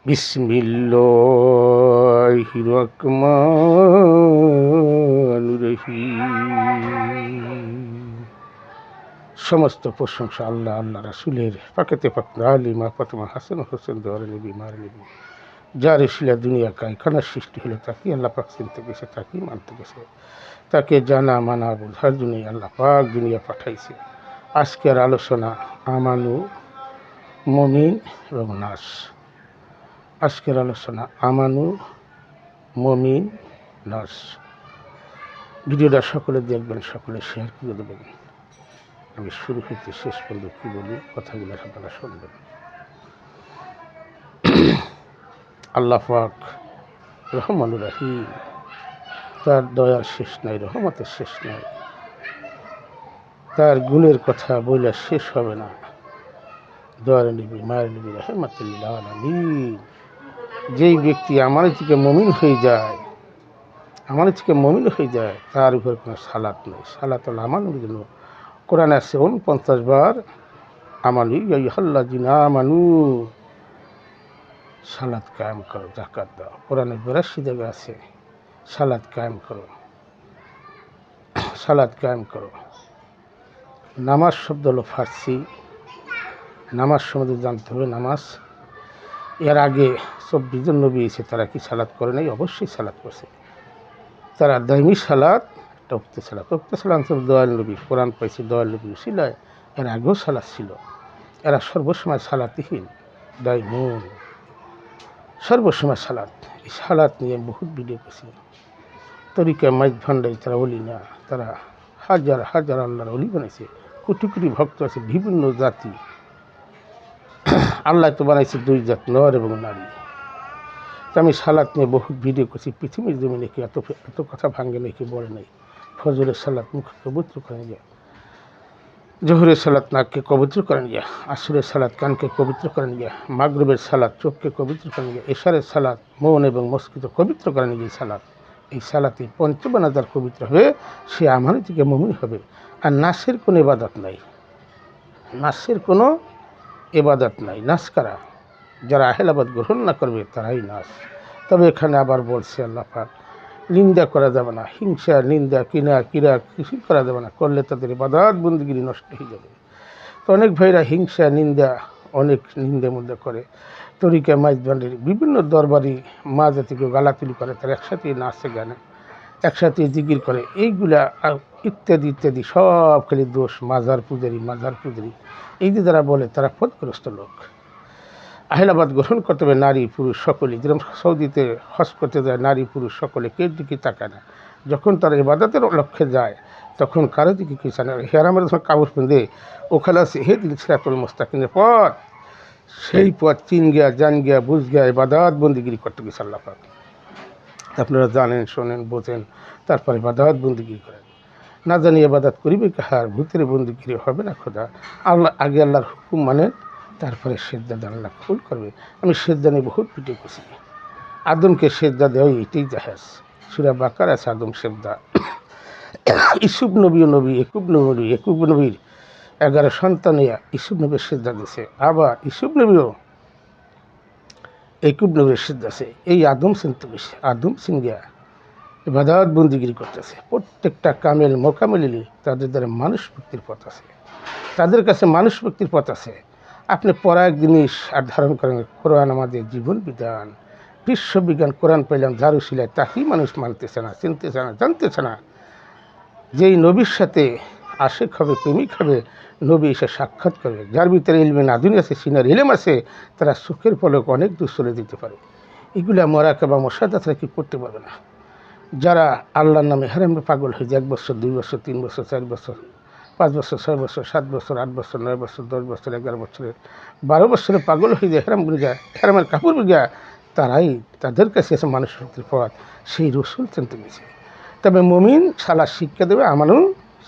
বিসমিল্লাহির রহমানির রহিম। সমস্ত প্রশংসা আল্লাহ আল্লাহ রাসূলের পাকেতে পাক আলিমা ফাতেমা হাসান হোসেন দোয়ার নবী মার নবী যার শিলা দুনিয়া কায়খানার সৃষ্টি হলো তাকে আল্লাহ পাক চিনতে গেছে, তাকেই মানতে গেছে, তাকে জানা মানা বোঝার জন্যই আল্লাহ পাক দুনিয়া পাঠাইছে। আজকের আলোচনা আমানু, মুমিন এবং নাস। আজকের আলোচনা আমানু, মুমিন, নাস। ভিডিওটা সকলে দেখবেন, সকলে শেয়ার করে দেবেন। আমি শুরু হইতে শেষ পর্যন্ত কী বলি কথাগুলো আপনারা শুনবেন। আল্লাহ পাক রহমানুর রহিম, তার দয়ার শেষ নাই, রহমতের শেষ নাই, তার গুণের কথা বইলে শেষ হবে না। দয়ার নবী মায়ের নবী রাহমাতুল্লিল আলামিন। যেই ব্যক্তি আমার থেকে মুমিন হয়ে যায়, তার উপর কোনো সালাত নেই। সালাত হল আমানুর জন্য। কোরআনে আছে 49 বার আমানু ইয়া আইয়ুহাল্লাযিনা আমানু, সালাত কায়েম করো, যাকাত দাও। কোরআনে 82 জায়গায় আছে সালাত কায়েম করো, সালাত কায়েম করো। নামাজ শব্দ হলো ফার্সি। নামাজ সম্বন্ধে জানতে হবে। নামাজ এর আগে 24 জন নবী এসে তারা কি সালাত করে নাই? অবশ্যই সালাত করছে। তারা দাইমি সালাত, উক্ত সালাত দয়াল নবী, কোরআন পাইছে দয়াল নবী উসিলায়। এর আগেও সালাত ছিল। এরা সর্বসময় সালাতিহীন, দাইমুন, সর্বসময় সালাত। এই সালাত নিয়ে বহুত ভিডিও করছি। তরিকা মাইজ ভান্ডাই তারা অলি না, তারা হাজার হাজার আল্লাহর অলি বানাইছে। কোটি কোটি ভক্ত আছে, বিভিন্ন জাতি। আল্লাহ তো বানাইছে 2 জাত, নর এবং নারী। আমি সালাত নিয়ে বহুত ভিডিও করছি। পৃথিবীর জমিনে কি এত কথা ভাঙ্গে নেই, কি বলে নেই। ফজরের সালাত মুখকে পবিত্র করেন গিয়া, জোহরের সালাত নাককে পবিত্র করেন গিয়া, আসরের সালাত কানকে পবিত্র করেন গিয়া, মাগরিবের সালাত চোখকে পবিত্র করেন গিয়া, এশারের সালাত মন এবং মস্তিষ্ক পবিত্র করেন গিয়ে সালাত। এই সালাতে পঞ্চবানাদার পবিত্র হবে, সে আমার থেকে মুমিন হবে। আর নাসের কোনো ইবাদত নাই, নাসের কোনো ইবাদত নাই। নাস কারা? যারা আহেলাবাদ গ্রহণ না করবে তারাই নাস। তবে এখানে আবার বলছে আল্লাহ পাক, নিন্দা করা যাবে না, হিংসা নিন্দা কিরা কিছুই করা যাবে না। করলে তাদের ইবাদত বন্দেগী নষ্ট হয়ে যাবে। তো অনেক ভাইরা হিংসা নিন্দা, অনেক নিন্দা মধ্যে করে। তরিকা মাইজবান্ডের বিভিন্ন দরবারি মা জাতিকে গালাতুলি করে, তারা একসাথে নাচে গানে, একসাথে জিকির করে। এইগুলা ইত্যাদি ইত্যাদি সব খালি দোষ। মাজার পূজারি এই যে যারা বলে তারা পথগ্রস্ত লোক। আহেলাবাদ গ্রহণ করতে হবে নারী পুরুষ সকলে। যেরকম সৌদিতে হজ করতে যায় নারী পুরুষ সকলে, কেউ দিকে তাকায় না। যখন তারা ইবাদতের লক্ষ্যে যায় তখন কারো দিকে কি চায় না। হেরামের যখন কাপড় পিঁধে ওখানে আছে হে দিল সিরাতুল মুস্তাকিমের পথ, সেই পথ চিন গিয়া জান গিয়া বুঝ গিয়া ইবাদত বন্দিগিরি করতে গেছে আল্লাহ পাক। আপনারা জানেন, শোনেন, বোঝেন, তারপরে ইবাদত বন্দিগিরি করেন। না জানি ইবাদত করিবে কাহার, ভূতের বন্দিগিরি হবে না খোদা। আল্লাহ আগে আল্লাহর হুকুম মানে, তারপরে সেজদা দেন, আল্লাহ কবুল করবে। আমি সেজদা নিয়ে বহুত ভিডিও করছি। আদমকে সেজদা দেওয়া এটাই জাহেজ। সূরা বাকার আছে আদম সেজদা। ইসুফ নবী একুব নবীর 11 সন্তান ইসুফ নবীর সেজদা দিয়েছে। আবার ইসুফ নবীও একুব নবীর সেজদা আছে। এই আদম চিনতে গেছে, আদম চিন গিয়া ইবাদত বন্দিগিরি করতেছে। প্রত্যেকটা কামেল মোকামেলি তাদের দ্বারা মানুষ মুক্তির পথ আছে, তাদের কাছে মানুষ মুক্তির পথ আছে। আপনি পড়া এক জিনিস আর ধারণ করেন। কোরআন আমাদের জীবন বিধান, বিশ্ববিজ্ঞান। কোরআন পেলাম ঝাড়ু শিলায়, তাকেই মানুষ মানতেছে না, চিনতেছে না, জানতেছে না। যেই নবীর সাথে আশেক হবে, প্রেমিক হবে, নবী এসে সাক্ষাৎ করবে, যার ভিতরে ইলমে নাদুনি আছে, সিনার ইলেম আছে, তারা চোখের পলক অনেক দূর চলে দিতে পারে। এগুলা মোরাকাবা মোশাহাদাতরা কি করতে পারবে না। যারা আল্লাহর নামে হারামে পাগল হয়ে যায় 1 বছর 2 বছর 3 বছর 4 বছর 5 বছর 6 বছর 7 বছর 8 বছর 9 বছর 10 বছর 11 বছরের 12 বছরে পাগল হয়ে যায় হারাম বুঝা, হারামের কাপড় বুঝা, তারাই তাদের কাছে এসে মানুষ মুক্তির পথ সেই রসুল চিনতে গেছে। তবে মুমিন সালাদ শিক্ষা দেবে, আমানও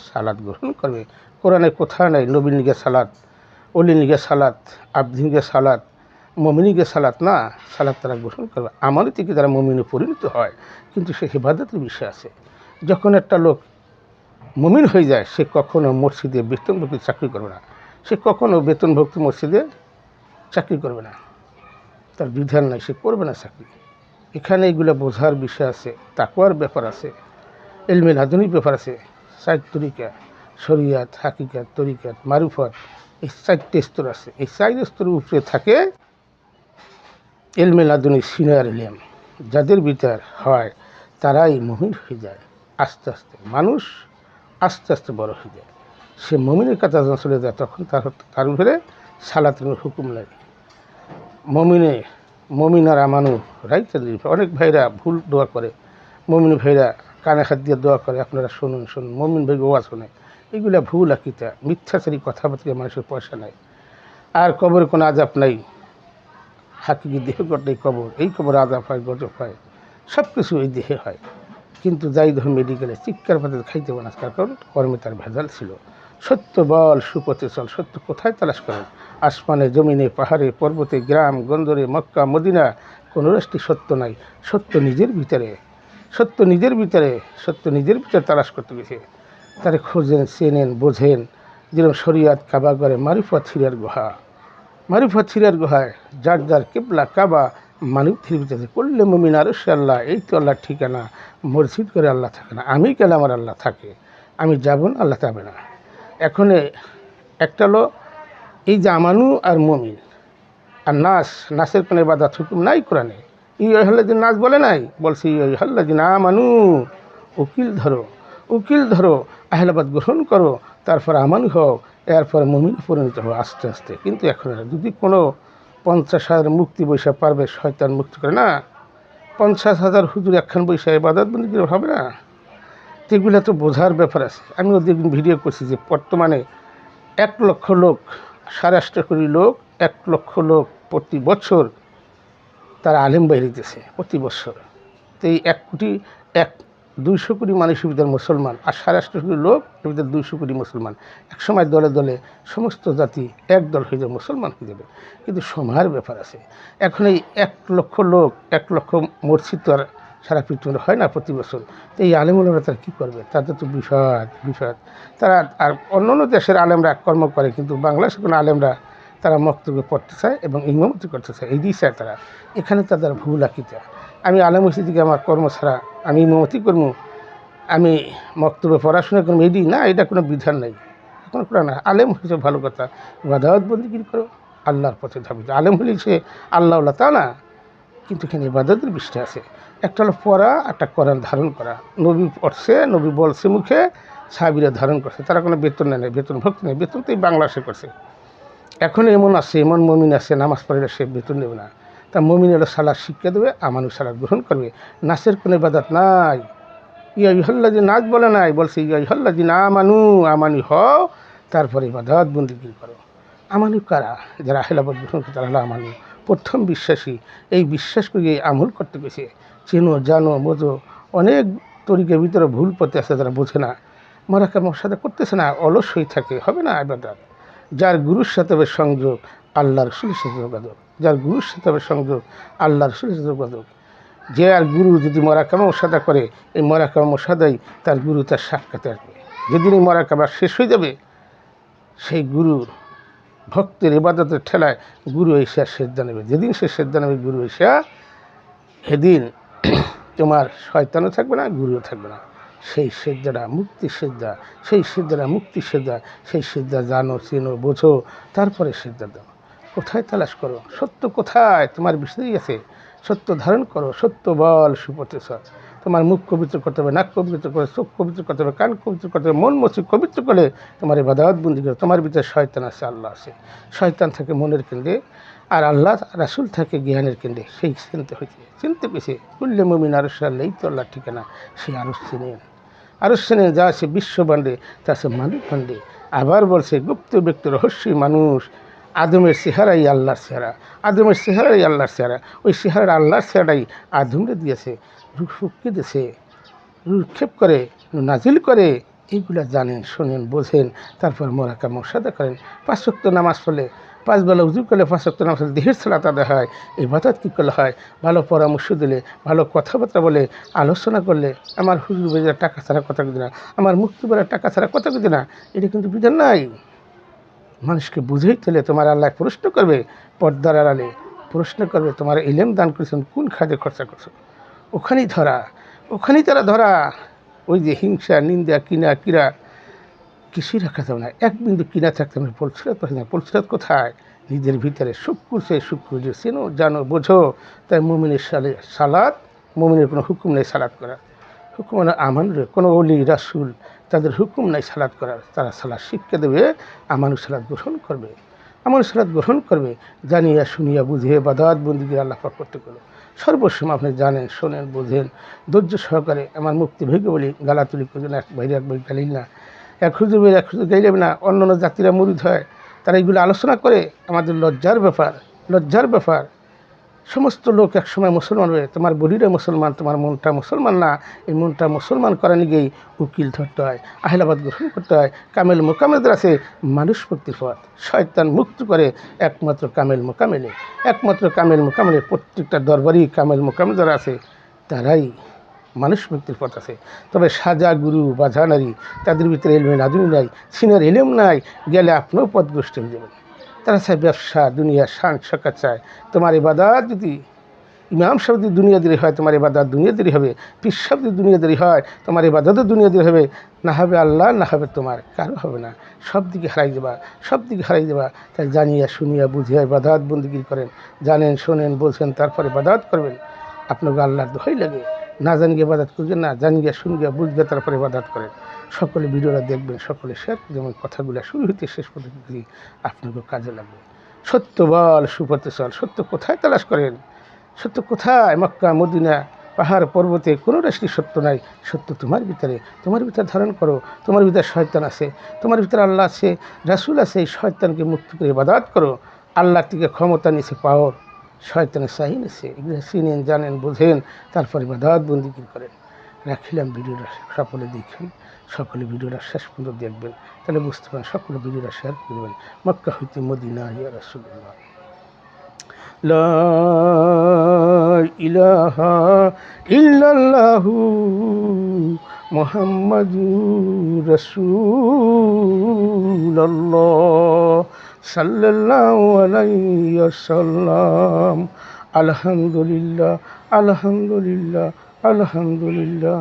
সালাদ গ্রহণ করবে। কোরআনে কোথাও নাই নবীর নিগে সালাত, অলির নিগে সালাত, আব্দি নিগে সালাত, মুমিনিকে সালাত না। সালাত তারা গ্রহণ করবে, আমানও থেকে তারা মুমিনে পরিণত হয়। কিন্তু সে ইবাদতের বিষয় আছে। যখন একটা লোক মুমিন হয়ে যায়, সে কখনো মসজিদে বেতনভুক্তি চাকরি করবে না, সে কখনো বেতনভুক্ত মসজিদে চাকরি করবে না। তার বিধান নাই, সে করবে না চাকরি। এখানে এগুলো বোঝার বিষয় আছে, তাকওয়ার ব্যাপার আছে, ইলমে লাদুনির ব্যাপার আছে। 4 তরিকা, শরিয়াত, হাকিকাত, তরিকাত, মারুফত, এই 4টে স্তর আছে। এই 4 স্তরের উপরে থাকে ইলমে লাদুনি, সিনিয়র ইলম। যাদের ভিতর হয় তারাই মুমিন হয়ে যায়। আস্তে আস্তে মানুষ আস্তে আস্তে বড় হয়ে যায়। সে মুমিনের কাছে যখন চলে যায় তখন তার উপরে সালাতের হুকুম লাগে। মমিন আর আমানু রাইতে। অনেক ভাইরা ভুল দোয়া করে, মমিন ভাইরা কানে হাত দিয়ে দোয়া করে, আপনারা শুনুন। মমিন ভাই গোয়া শোনে, এগুলা ভুল আকিতা, মিথ্যাচারী কথাবার্তা, মানুষের পয়সা নাই। আর কবরে কোনো আজাব নাই, হাকিকি দেহ গড়াই কবর, এই কবর আজাব হয়, গজব হয়, সব কিছু এই দেহে হয়। কিন্তু যাই ধর মেডিকেলে চিৎকার পাতে খাইতে বানা, কারণ কর্মে তার ভেজাল ছিল। সত্য বল, সুপথে চল। সত্য কোথায় তালাশ করেন? আসমানে, জমিনে, পাহাড়ে, পর্বতে, গ্রাম গঞ্জরে, মক্কা, মদিনা, কোনো রাষ্ট্রে সত্য নাই। সত্য নিজের ভিতরে, সত্য নিজের ভিতরে, সত্য নিজের ভিতরে তালাশ করতে গেছে। তারে খোঁজেন, চেনেন, বোঝেন। যেরকম শরিয়াত কাবা করে, মারিফত হিরার গুহা, মারিফত হিরার গুহায় যার যার কিবলা কাবা, মানিব থির ভিতরে করলে মুমিন আরশে আল্লাহ। এই তো আল্লাহর ঠিকানা। মসজিদ করে আল্লাহ থাকে না, আমি গেলে আমার আল্লাহ থাকে, আমি যাব না, আল্লাহ যাবে না। এখন একটা হলো এই যে আমানু আর মমিন আর নাসের কোনো ইবাদত হুকুম নাই কোরআনে। ইহাল্লাদিন নাস বলে নাই, বলছে ইহাল্লাদিন আমানু। উকিল ধরো আহলাবাদ গ্রহণ করো, তারপর আমানু হও, এরপর মমিন পরিণত হও আস্তে আস্তে। কিন্তু এখন যদি কোনো 50,000 মুক্তি বৈশা পারবে, শয়তান মুক্তি করে না। 50,000 হুজুর একখান বৈশা ইবাদত বন্দি করে হবে না। এগুলো তো বোঝার ব্যাপার আছে। আমি ওদের ভিডিও করছি যে বর্তমানে 1 লক্ষ লোক, 8.5 কোটি লোক, 1 লক্ষ লোক প্রতি বছর তারা আলেম বাইরেতেছে প্রতি বছর। তো এই 200 কোটি মানুষের ভিতরে মুসলমান, আর 8.5 কোটি লোক এর ভিতরে 200 কোটি মুসলমান। একসময় দলে দলে সমস্ত জাতি এক দল হয়ে যাবে, মুসলমান হয়ে যাবে। কিন্তু সময়ের ব্যাপার আছে। এখন এই 1 লক্ষ লোক, 1 লক্ষ মসজিদ তো আর সারা পৃথিবীতে হয় না প্রতি বছর। তো এই আলেমুলারা তারা কী করবে? তাদের তো বিষয়। তারা আর অন্য অন্য দেশের আলেমরা কর্ম করে, কিন্তু বাংলাদেশের কোনো আলেমরা তারা বক্তব্য পড়তে চায় এবং ইমামতি করতে চায়, এই দিক চায় তারা। এখানে তাদের ভুল আকিদা। আমি আলেম হয়েছি দিকে আমার কর্ম ছাড়া আমি ইমামতি করবো, আমি বক্তব্য পড়াশোনা করবো, এটি না, এটা কোনো বিধান নাই। এখন কোরআন না। আলেম হয়েছে ভালো কথা, ইবাদত বন্দেগী করো, আল্লাহর পথে ধাবিত। আলেম হলেই সে আল্লাহ তা না, কিন্তু এখানে ইবাদতের বিষয় আছে। একটা হলো পড়া, একটা কোরআন ধারণ করা। নবী পড়ছে, নবী বলছে মুখে, সাহাবীরা ধারণ করছে। তারা কোনো বেতন নেয়, বেতন ভক্তি নেই। বেতন তো এই বাংলাদেশে করছে। এখন এমন মমিন আছে নামাজ পড়লে সে বেতন নেবে না। তা মমিন হলো সালাদ শিক্ষা দেবে, আমানু সালাদ গ্রহণ করবে। নাচের কোনো ইবাদত নাই। ইহাল্লাজি নাচ বলে নাই, বলছে ইহাল্লাজি না আমানু হও, তারপরে ইবাদত বন্দেগী করো। আমানু কারা? যারা আহলাবাদ গ্রহণ করে তারা হলো আমানু, প্রথম বিশ্বাসী। এই বিশ্বাস করে আমল করতে গেছে। চেনো, জানো, বোঝো। অনেক তরিকের ভিতরে ভুল পথে আছে, যারা বোঝে না, মারাকামের সাথে করতেছে না, অলস হয়ে থাকে, হবে না ইবাদত। যার গুরুর সাথে হবে সংযোগ, আল্লাহ রসুলের সাথে যোগাযোগ। যার গুরুর সাথে হবে সংযোগ, আল্লাহ রসুলের সাথে যোগাযোগ। যে আর গুরু যদি মরাকামা মোসাদা করে, এই মরাকামা মোসাদাই তার গুরু তার সাক্ষাতে আসবে। যেদিন এই মরাকামা শেষ হয়ে যাবে, সেই গুরুর ভক্তের ইবাদতের ঠেলায় গুরু এসে সেজদা নেবে। যেদিন সে সেজদা নেবে গুরু এসে, সেদিন তোমার শয়তানও থাকবে না, গুরুও থাকবে না। সেই সেজদাটা মুক্তির সেজদা, সেই সেজদাটা মুক্তির সেজদা। সেই সেজদা জানো, চেনো, বোঝো, তারপরে সেজদা দাও। কোথায় তালাশ করো? সত্য কোথায়? তোমার ভিতরেই আছে। সত্য ধারণ করো, সত্য বল, সুপথে চল। তোমার মুখ পবিত্র করতে হবে, নাক পবিত্র করে, চোখ পবিত্র করতে হবে, কান পবিত্র করতে হবে, মন মস্তিষ্ক পবিত্র করে তোমার ইবাদত বন্দি করে। তোমার ভিতরে শয়তান আছে, আল্লাহ আছে। শয়তান থাকে মনের কেন্দ্রে, আর আল্লাহ রাসূল থাকে জ্ঞানের কেন্দ্রে। সেই চিনতে পেয়েছে কুল্লে মুমিন আরশে আল্লাহ, এই তো আল্লাহর ঠিকানা। সে আরশ চেনেন, যা আছে বিশ্বব্রহ্মাণ্ডে তা আছে মানব খণ্ডে। আবার বলছে গুপ্ত ব্যক্তি রহস্যই মানুষ, আদমের চেহারাই আল্লাহর চেহারা, আদমের চেহারাই আল্লাহর চেহারা। ওই চেহারার আল্লাহর চেহারাই আদমরে দিয়েছে, রূহ ফুঁকে দিয়েছে, রূক্ষেপ করে, নাজিল করে। এইগুলা জানেন, শোনেন, বোঝেন, তারপর মোরাকা মোসাদা করেন। 5 ওয়াক্ত নামাজ পড়লে, 5 বেলা উজু করলে, 5 ওয়াক্ত নামাজ পড়লে দেহের সালাত আদায় হয়। ইবাদত কী করলে হয়? ভালো পরামর্শ দিলে, ভালো কথাবার্তা বলে, আলোচনা করলে। আমার হুজুর বেজার টাকা ছাড়া কথা কই না, আমার মুক্তি বেলার টাকা ছাড়া কথা কই না, এটা কিন্তু বিধান নাই। মানুষকে বুঝেই তোলে, তোমার আল্লাহ প্রশ্ন করবে পর্দার আড়ালে। প্রশ্ন করবে তোমার ইলম দান করেছেন কোন খাতে খরচা করছো, ওখানেই ধরা, ওখানেই তারা ধরা। ওই যে হিংসা নিন্দা কিনা কিরা কিছুই রাখা যাবে না, এক বিন্দু কিনা থাকতে হবে। পলসিরাত না, পলসিরাত কোথায়? নিজের ভিতরে সুখ করছে, সুখ করছে চেনো জানো বোঝো। তাই মুমিনের সালাত, মুমিনের কোনো হুকুম নেই সালাত করার, হুকুম মানে আমানুর কোনো অলি রাসুল তাদের হুকুম নাই সালাত করার। তারা সালাত শিক্ষা দেবে, আমানু সালাত গ্রহণ করবে, আমানু সালাত গ্রহণ করবে, জানিয়া শুনিয়া বুঝে বাদাত বন্দিগির আল্লাহ পাক করতে করো। সর্বসময় আপনি জানেন শোনেন বোঝেন ধৈর্য সহকারে। আমার মুক্তি ভেগে বলি গালাতুলি করবেন, এক বাইরে এক বই গালিল না, এক হুজুরের এক হুজুর গাইলেন না। অন্যান্য জাতিরা মুরিদ হয়, তারা এইগুলো আলোচনা করে, আমাদের লজ্জার ব্যাপার, লজ্জার ব্যাপার। সমস্ত লোক একসময় মুসলমান হবে, তোমার বডিটা মুসলমান, তোমার মনটা মুসলমান না। এই মনটা মুসলমান করা নিয়েই উকিল ধরতে হয়, আহিলাবাদ গ্রহণ করতে হয়। কামেল মোকামেলদের আছে মানুষ মুক্তির পথ, শয়তান মুক্ত করে একমাত্র কামেল মোকামেলে, একমাত্র কামেল মোকামেলে। প্রত্যেকটা দরবারই কামেল মোকামেল যারা আছে তারাই মানুষ মুক্তির পথ আছে। তবে সাজা গুরু বাধা নারী তাদের ভিতরে এলমে নাজুনি নাই, সিনার এলেম নাই, গেলে আপনিও পথগ্রস্ত হয়ে যাবেন। তারা চায় ব্যবসা দুনিয়া শান সকা চায়। তোমার ইবাদত যদি ইমাম সাহেব যদি দুনিয়াদারি হয় তোমার ইবাদত দুনিয়াদারি হবে, পীর সাহেব যদি দুনিয়াদারি হয় তোমার ইবাদতও দুনিয়াদারি হবে। না হবে আল্লাহ, না হবে তোমার, কারো হবে না। সব দিকে হারাই দেবা, সব দিকে হারাই দেবা। তাই জানিয়া শুনিয়া বুঝিয়া ইবাদত বন্দিগি করেন, জানেন শোনেন বলছেন তারপরে ইবাদত করবেন। আপনাকে আল্লাহর দোহাই লাগে, না জানিয়ে ইবাদত করবেন না, জানিয়া শুনিয়া বুঝবে তারপরে ইবাদত করেন। সকলে ভিডিওটা দেখবেন, সকলে শেয়ার, যেমন কথাগুলো শুরু হইতে শেষ পর্যন্ত আপনাকে কাজে লাগবে। সত্য বল সুপথে চল, সত্য কোথায় তালাশ করেন? সত্য কোথায়? মক্কা মদিনা পাহাড় পর্বতে কোনো রাশি সত্য নাই। সত্য তোমার ভিতরে, তোমার ভিতরে ধারণ করো। তোমার ভিতরে শয়তান আছে, তোমার ভিতরে আল্লাহ আছে, রাসূল আছে। এই শয়তানকে মুক্ত করে ইবাদত করো। আল্লাহ থেকে ক্ষমতা নিছে পাওয়ার, শয়তানের চাহি নিছে। এগুলো চিনেন জানেন বোঝেন তারপরে ইবাদত বন্দিগি করেন। রাখিলাম ভিডিওটা সকলে দেখেন, সকলে ভিডিওটা শেষ পর্যন্ত দেখবেন, তাহলে বুঝতে পারেন। সকলে ভিডিওটা শেয়ার করবেন। মক্কা হইতে মদিনা ইয়া রাসূলুল্লাহ। লা ইলাহা ইল্লাল্লাহু মুহাম্মাদুর রাসূলুল্লাহ সাল্লাল্লাহু আলাইহি ওয়াসাল্লাম। আলহামদুলিল্লাহ, আলহামদুলিল্লাহ, আলহামদুলিল্লাহ।